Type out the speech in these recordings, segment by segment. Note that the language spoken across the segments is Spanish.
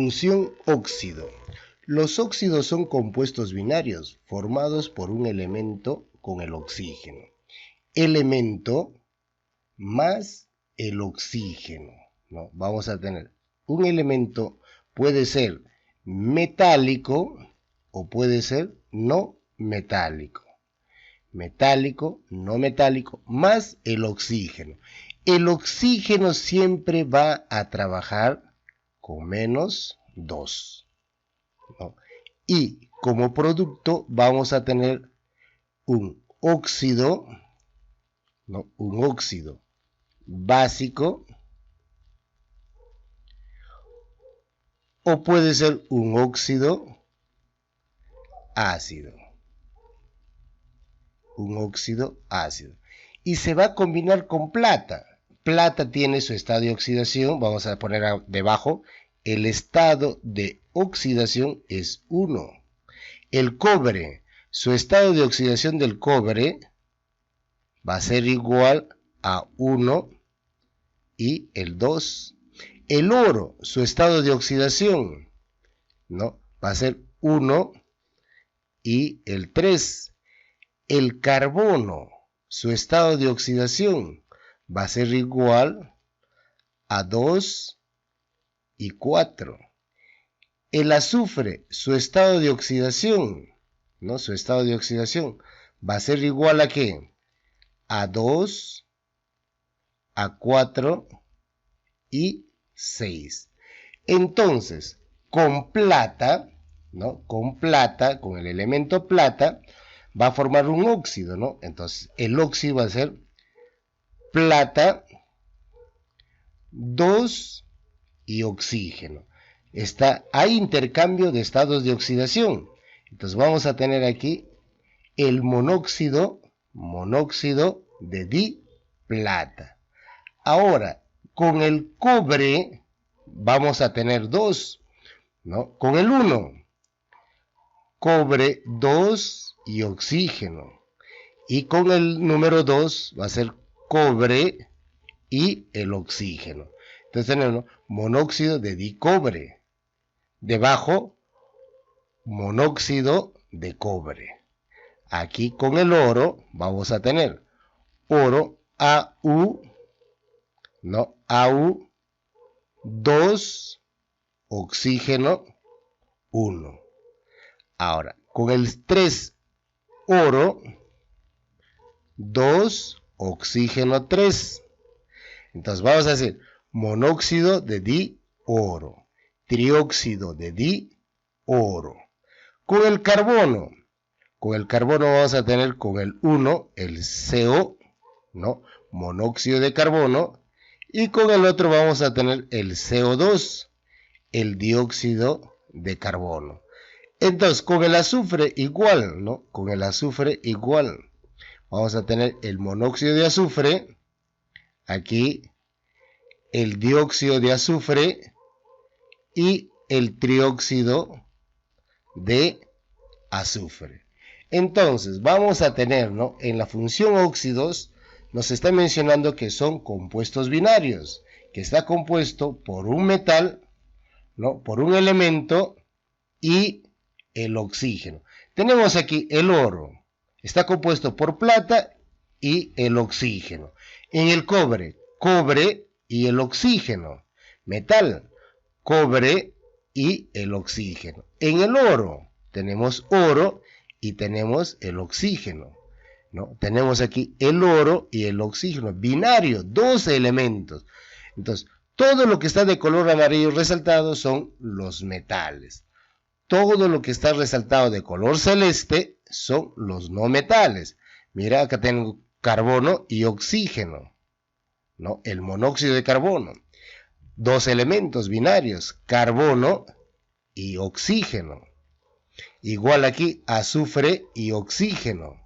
Función óxido. Los óxidos son compuestos binarios formados por un elemento con el oxígeno. Elemento más el oxígeno, ¿no? Vamos a tener un elemento, puede ser metálico o puede ser no metálico. Metálico, no metálico, más el oxígeno. El oxígeno siempre va a trabajar con -2, ¿no? Y como producto vamos a tener un óxido, ¿no? Un óxido básico, o puede ser un óxido ácido. Un óxido ácido. Y se va a combinar con plata. Plata tiene su estado de oxidación, vamos a poner debajo, el estado de oxidación es 1. El cobre, su estado de oxidación del cobre va a ser igual a 1 y el 2. El oro, su estado de oxidación, ¿no? Va a ser 1 y el 3. El carbono, su estado de oxidación, va a ser igual a 2 y 4. El azufre, su estado de oxidación, ¿no? Su estado de oxidación va a ser igual a ¿qué? A 2, a 4 y 6. Entonces, con plata, ¿no? Con plata, con el elemento plata, va a formar un óxido, ¿no? Entonces, el óxido va a ser plata, 2 y oxígeno. Hay intercambio de estados de oxidación. Entonces, vamos a tener aquí el monóxido de diplata. Ahora, con el cobre vamos a tener 2, ¿no? Con el 1, cobre 2 y oxígeno. Y con el número 2 va a ser cobre y el oxígeno. Entonces tenemos monóxido de dicobre. Debajo, monóxido de cobre. Aquí con el oro vamos a tener oro AU, ¿no? AU, 2, oxígeno 1. Ahora, con el 3, oro, 2, oxígeno 3. Entonces vamos a decir monóxido de dioro, trióxido de dioro. Con el carbono vamos a tener con el 1 el CO, ¿no? Monóxido de carbono. Y con el otro vamos a tener el CO2, el dióxido de carbono. Entonces, con el azufre igual, ¿no? Con el azufre igual. Vamos a tener el monóxido de azufre, aquí el dióxido de azufre y el trióxido de azufre. Entonces, vamos a tener, ¿no? En la función óxidos, nos está mencionando que son compuestos binarios, que está compuesto por un metal, ¿no? Por un elemento y el oxígeno. Tenemos aquí el oro, está compuesto por plata y el oxígeno. En el cobre, cobre y el oxígeno. Metal, cobre y el oxígeno. En el oro, tenemos oro y tenemos el oxígeno, ¿no? Tenemos aquí el oro y el oxígeno, binario, 2 elementos. Entonces, todo lo que está de color amarillo resaltado son los metales. Todo lo que está resaltado de color celeste son los no metales. Mira, acá tengo carbono y oxígeno, ¿no? El monóxido de carbono. 2 elementos binarios, carbono y oxígeno. Igual aquí, azufre y oxígeno.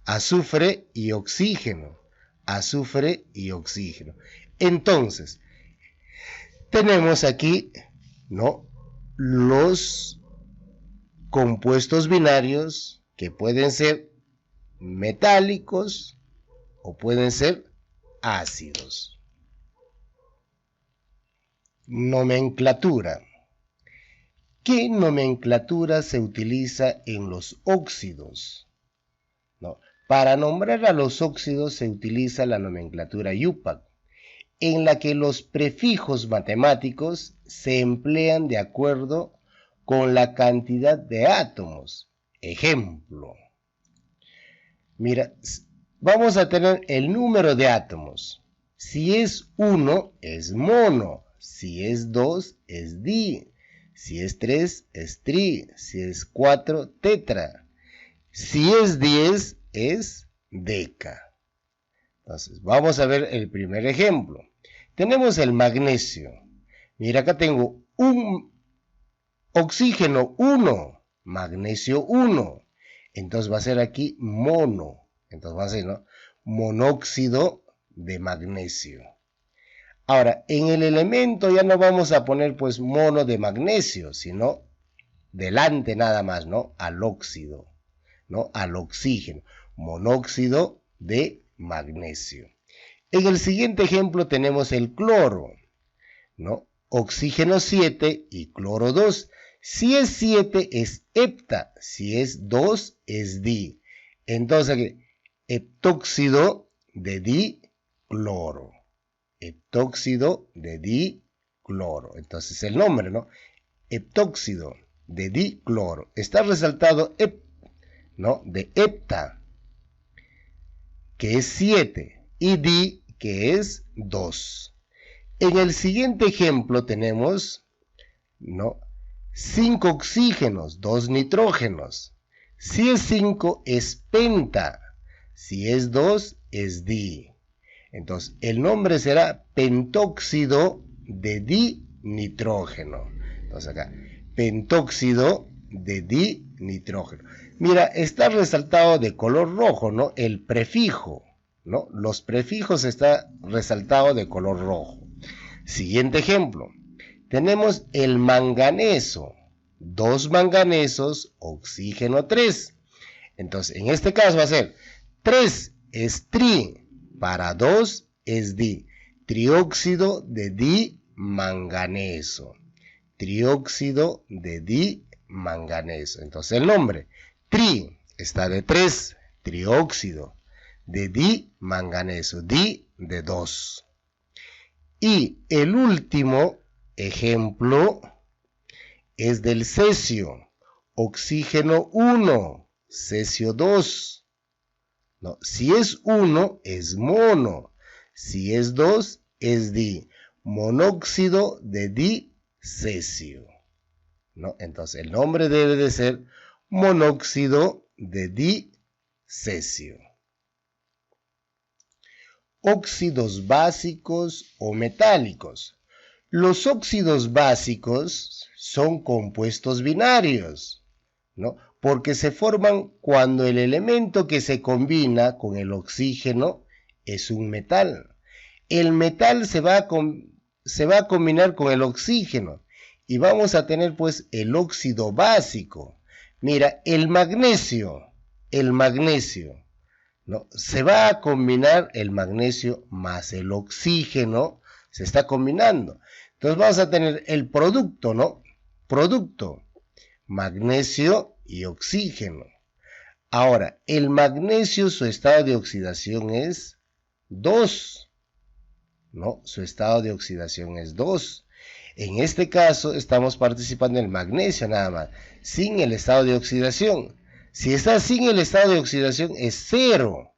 Azufre y oxígeno. Azufre y oxígeno. Entonces, tenemos aquí, ¿no? Los compuestos binarios que pueden ser metálicos o pueden ser ácidos. Nomenclatura. ¿Qué nomenclatura se utiliza en los óxidos? ¿No? Para nombrar a los óxidos se utiliza la nomenclatura IUPAC, en la que los prefijos matemáticos se emplean de acuerdo con la cantidad de átomos. Ejemplo, mira, vamos a tener el número de átomos. Si es 1, es mono. Si es 2, es di. Si es 3, es tri. Si es 4, tetra. Si es 10, es deca. Entonces, vamos a ver el primer ejemplo. Tenemos el magnesio. Mira, acá tengo un oxígeno 1, magnesio 1. Entonces va a ser aquí mono. Entonces va a ser, ¿no?, monóxido de magnesio. Ahora, en el elemento ya no vamos a poner pues mono de magnesio, sino delante nada más, ¿no?, al óxido, ¿no?, al oxígeno, monóxido de magnesio. En el siguiente ejemplo tenemos el cloro, ¿no?, oxígeno 7 y cloro 2. Si es 7 es hepta, si es 2 es di. Entonces aquí, heptóxido de dicloro. Heptóxido de dicloro. Entonces el nombre, ¿no?, heptóxido de dicloro. Está resaltado ¿no?, de hepta, que es 7, y di, que es 2. En el siguiente ejemplo tenemos, ¿no?, 5 oxígenos, 2 nitrógenos. Si es 5 es penta, si es 2 es di. Entonces el nombre será pentóxido de dinitrógeno. Entonces acá, pentóxido de dinitrógeno. Mira, está resaltado de color rojo, ¿no?, el prefijo, ¿no? Los prefijos están resaltados de color rojo. Siguiente ejemplo. Tenemos el manganeso. 2 manganesos, oxígeno 3. Entonces, en este caso va a ser 3 es tri, para 2 es di. Trióxido de dimanganeso. Trióxido de dimanganeso. Entonces, el nombre, tri, está de 3, trióxido de dimanganeso, di de 2. Y el último ejemplo es del cesio. Oxígeno 1, cesio 2. No, si es 1 es mono. Si es 2 es di. Monóxido de dicesio. ¿No? Entonces el nombre debe de ser monóxido de dicesio. Óxidos básicos o metálicos. Los óxidos básicos son compuestos binarios, ¿no?, porque se forman cuando el elemento que se combina con el oxígeno es un metal. El metal se va a combinar con el oxígeno y vamos a tener pues el óxido básico. Mira, el magnesio, ¿no?, se va a combinar el magnesio más el oxígeno, se está combinando. Entonces vamos a tener el producto, ¿no? Producto, magnesio y oxígeno. Ahora, el magnesio, su estado de oxidación es 2, ¿no? Su estado de oxidación es 2. En este caso, estamos participando en el magnesio nada más, sin el estado de oxidación. Si está sin el estado de oxidación es 0,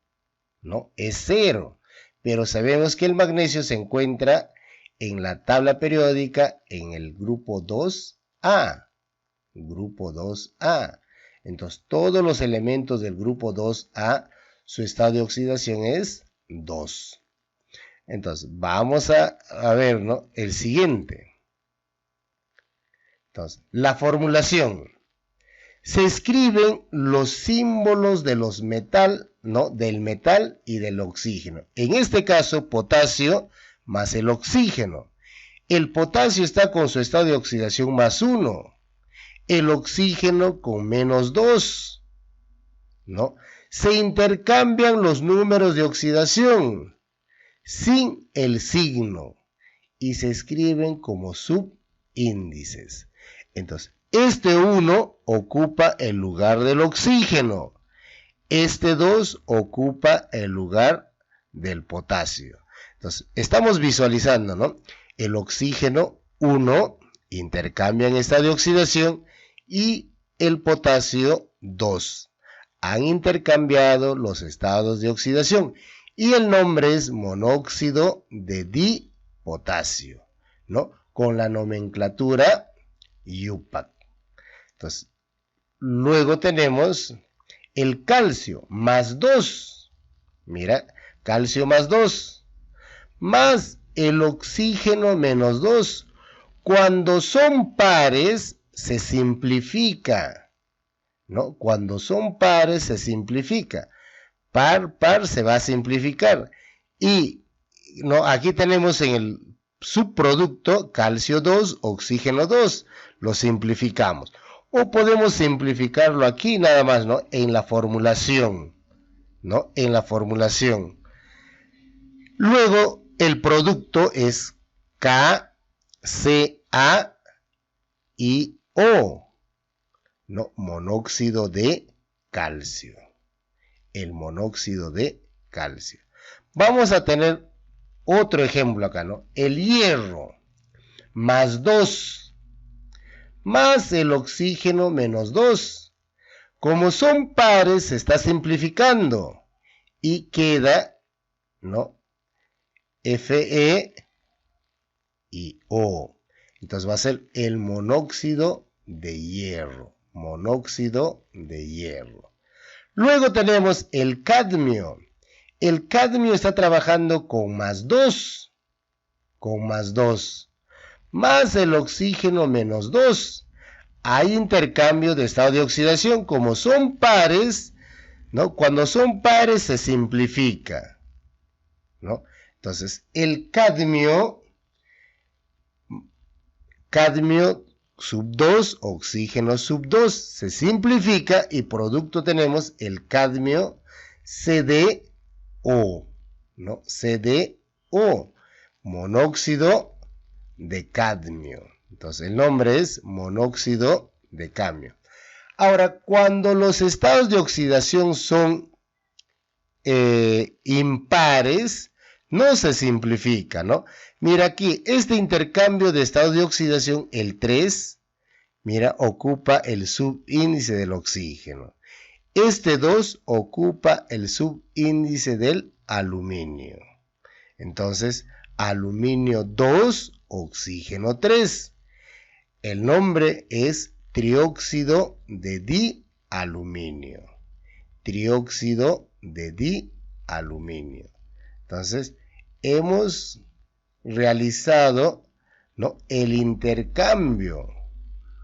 ¿no? Es 0. Pero sabemos que el magnesio se encuentra en la tabla periódica en el grupo 2A. Grupo 2A. Entonces, todos los elementos del grupo 2A, su estado de oxidación es 2. Entonces, vamos a ver, ¿no?, el siguiente. Entonces, la formulación. Se escriben los símbolos de los metal, ¿no?, del metal y del oxígeno. En este caso, potasio más el oxígeno. El potasio está con su estado de oxidación más 1. El oxígeno con menos 2, ¿no? Se intercambian los números de oxidación sin el signo y se escriben como subíndices. Entonces, Este 1 ocupa el lugar del oxígeno. Este 2 ocupa el lugar del potasio. Entonces, estamos visualizando, ¿no? El oxígeno 1 intercambia en estado de oxidación y el potasio 2. Han intercambiado los estados de oxidación y el nombre es monóxido de dipotasio, ¿no? Con la nomenclatura IUPAC. Entonces, luego tenemos el calcio más 2. Mira, calcio más 2. Más el oxígeno menos 2. Cuando son pares, se simplifica, ¿no? Cuando son pares, se simplifica. Par, par se va a simplificar. Y no, aquí tenemos en el subproducto calcio 2, oxígeno 2. Lo simplificamos. O podemos simplificarlo aquí nada más, ¿no? En la formulación, ¿no? En la formulación. Luego, el producto es KCaO, ¿no? Monóxido de calcio. El monóxido de calcio. Vamos a tener otro ejemplo acá, ¿no? El hierro más 2 más el oxígeno menos 2. Como son pares, se está simplificando y queda, ¿no? Fe y O. Entonces va a ser el monóxido de hierro. Monóxido de hierro. Luego tenemos el cadmio. El cadmio está trabajando con más 2. Con más 2. Más el oxígeno menos 2. Hay intercambio de estado de oxidación. Como son pares, ¿no? Cuando son pares se simplifica, ¿no? Entonces, el cadmio sub 2, oxígeno sub 2, se simplifica y producto tenemos el cadmio CdO, ¿no? CdO, monóxido de cadmio. Entonces, el nombre es monóxido de cadmio. Ahora, cuando los estados de oxidación son impares, no se simplifica, ¿no? Mira aquí, este intercambio de estados de oxidación, el 3, mira, ocupa el subíndice del oxígeno. Este 2 ocupa el subíndice del aluminio. Entonces, aluminio 2, oxígeno 3. El nombre es trióxido de dialuminio. Trióxido de dialuminio. Entonces, hemos realizado, ¿no? El intercambio,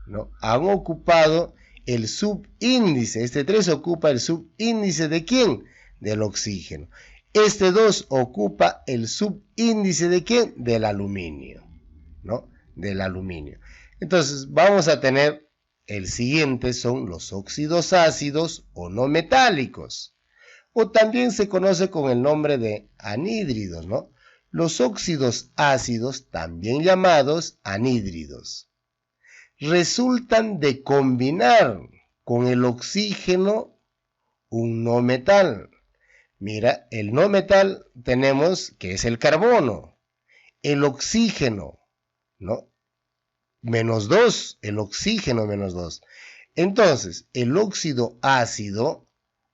¿no? Han ocupado el subíndice. Este 3 ocupa el subíndice ¿de quién? Del oxígeno. Este 2 ocupa el subíndice ¿de quién? Del aluminio, ¿no? Del aluminio. Entonces, vamos a tener el siguiente, son los óxidos ácidos o no metálicos. O también se conoce con el nombre de anhídridos, ¿no? Los óxidos ácidos, también llamados anhídridos, resultan de combinar con el oxígeno un no metal. Mira, el no metal tenemos que es el carbono, el oxígeno, ¿no? Menos 2, el oxígeno menos 2. Entonces, el óxido ácido,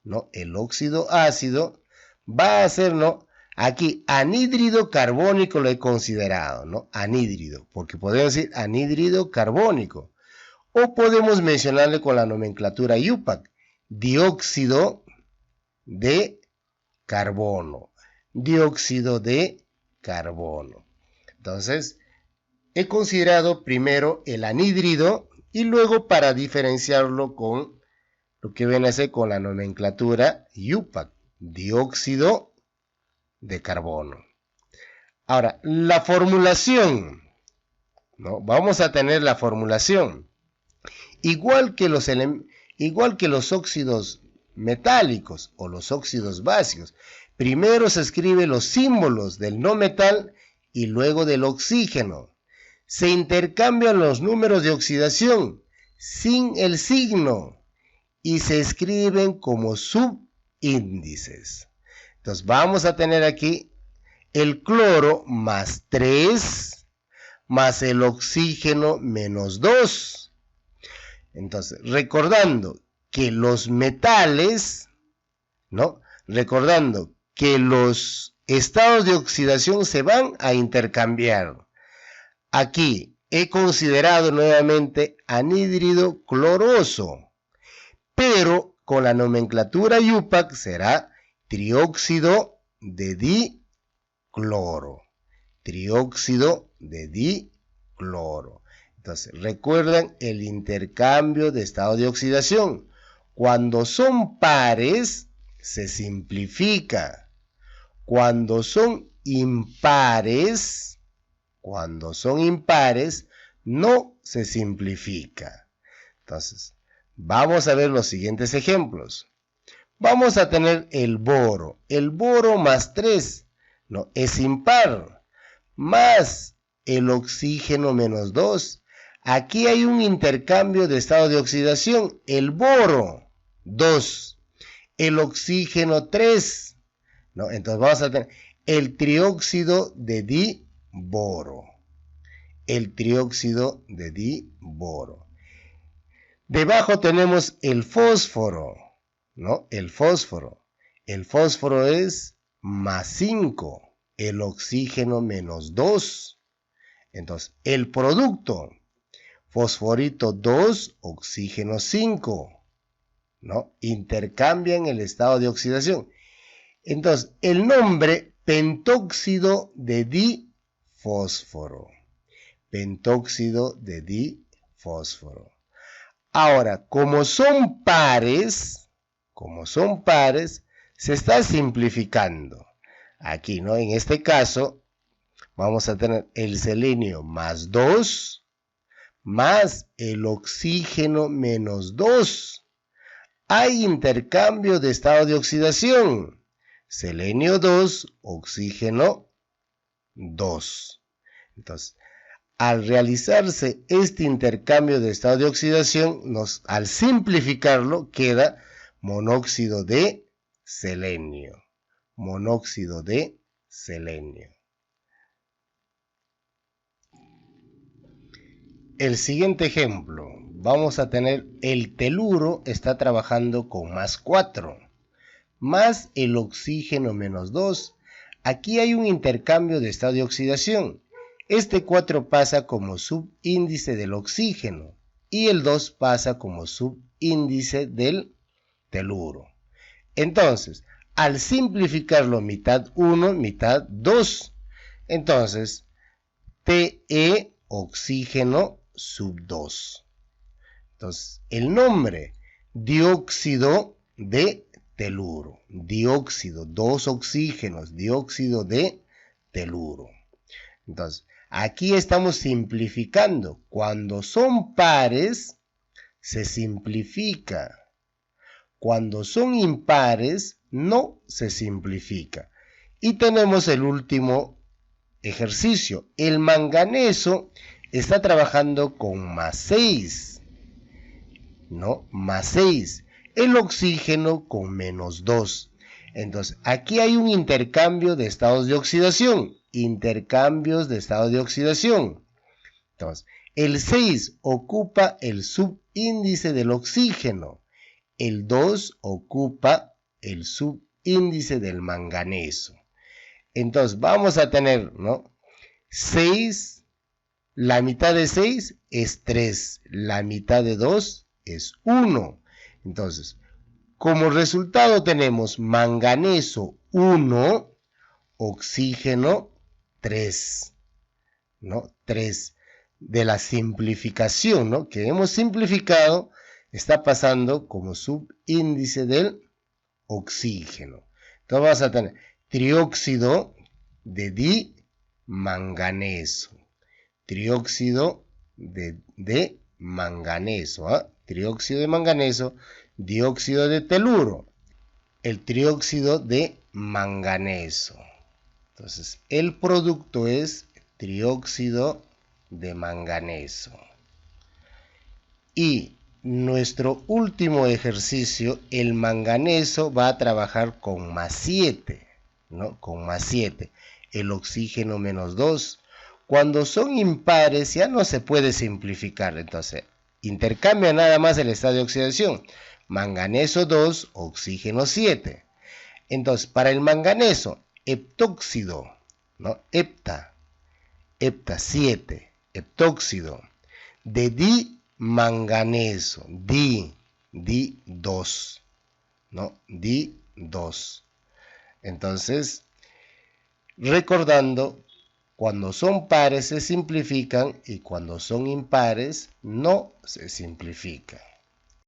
¿no? El óxido ácido va a ser, ¿no? Aquí, anhídrido carbónico lo he considerado, ¿no? Anhídrido, porque podemos decir anhídrido carbónico. O podemos mencionarle con la nomenclatura IUPAC, dióxido de carbono. Dióxido de carbono. Entonces, he considerado primero el anhídrido y luego para diferenciarlo con lo que viene a ser con la nomenclatura IUPAC, dióxido de carbono. Ahora, la formulación, ¿no? Vamos a tener la formulación. Igual que los óxidos metálicos o los óxidos básicos, primero se escriben los símbolos del no metal y luego del oxígeno. Se intercambian los números de oxidación, sin el signo y se escriben como subíndices. Entonces vamos a tener aquí el cloro más 3 más el oxígeno menos 2. Entonces, recordando que los metales, ¿no? Recordando que los estados de oxidación se van a intercambiar. Aquí he considerado nuevamente anhídrido cloroso, pero con la nomenclatura IUPAC será trióxido de dicloro. Trióxido de dicloro. Entonces, recuerden el intercambio de estado de oxidación. Cuando son pares, se simplifica. Cuando son impares, no se simplifica. Entonces, vamos a ver los siguientes ejemplos. Vamos a tener el boro. El boro más 3, no, es impar. Más el oxígeno menos 2. Aquí hay un intercambio de estado de oxidación. El boro, 2. El oxígeno, 3. ¿No? Entonces vamos a tener el trióxido de diboro. El trióxido de diboro. Debajo tenemos el fósforo, ¿no? El fósforo. El fósforo es más 5. El oxígeno menos 2. Entonces, el producto, fosforito 2, oxígeno 5, ¿no? Intercambian el estado de oxidación. Entonces, el nombre, pentóxido de difósforo. Pentóxido de difósforo. Ahora, como son pares, se está simplificando. Aquí, ¿no? En este caso, vamos a tener el selenio más 2, más el oxígeno menos 2. Hay intercambio de estado de oxidación. Selenio 2, oxígeno 2. Entonces, al realizarse este intercambio de estado de oxidación, al simplificarlo, queda monóxido de selenio. Monóxido de selenio. El siguiente ejemplo, vamos a tener el teluro está trabajando con más 4, más el oxígeno menos 2. Aquí hay un intercambio de estado de oxidación. Este 4 pasa como subíndice del oxígeno y el 2 pasa como subíndice del teluro. Entonces, al simplificarlo mitad 1, mitad 2, entonces Te oxígeno sub 2. Entonces, el nombre, dióxido de teluro. Dióxido, 2 oxígenos, dióxido de teluro. Entonces, aquí estamos simplificando. Cuando son pares, se simplifica. Cuando son impares, no se simplifica. Y tenemos el último ejercicio. El manganeso está trabajando con más 6. ¿No? Más 6. El oxígeno con menos 2. Entonces, aquí hay un intercambio de estados de oxidación. Intercambios de estado de oxidación. Entonces, el 6 ocupa el subíndice del oxígeno. El 2 ocupa el subíndice del manganeso. Entonces, vamos a tener, ¿no? 6, la mitad de 6 es 3. La mitad de 2 es 1. Entonces, como resultado tenemos manganeso 1, oxígeno 3, ¿no? 3 de la simplificación, ¿no? Que hemos simplificado, está pasando como subíndice del oxígeno. Entonces vamos a tener trióxido de dimanganeso. Trióxido de manganeso. ¿Ah? Trióxido de manganeso, dióxido de teluro. El trióxido de manganeso. Entonces, el producto es trióxido de manganeso. Y nuestro último ejercicio, el manganeso va a trabajar con más 7, ¿no? Con más 7. El oxígeno menos 2. Cuando son impares ya no se puede simplificar. Entonces, intercambia nada más el estado de oxidación. Manganeso 2, oxígeno 7. Entonces, para el manganeso, heptóxido, ¿no? Hepta 7, heptóxido. De dimanganeso, di 2, ¿no? Di 2. Entonces, recordando, cuando son pares se simplifican y cuando son impares no se simplifican.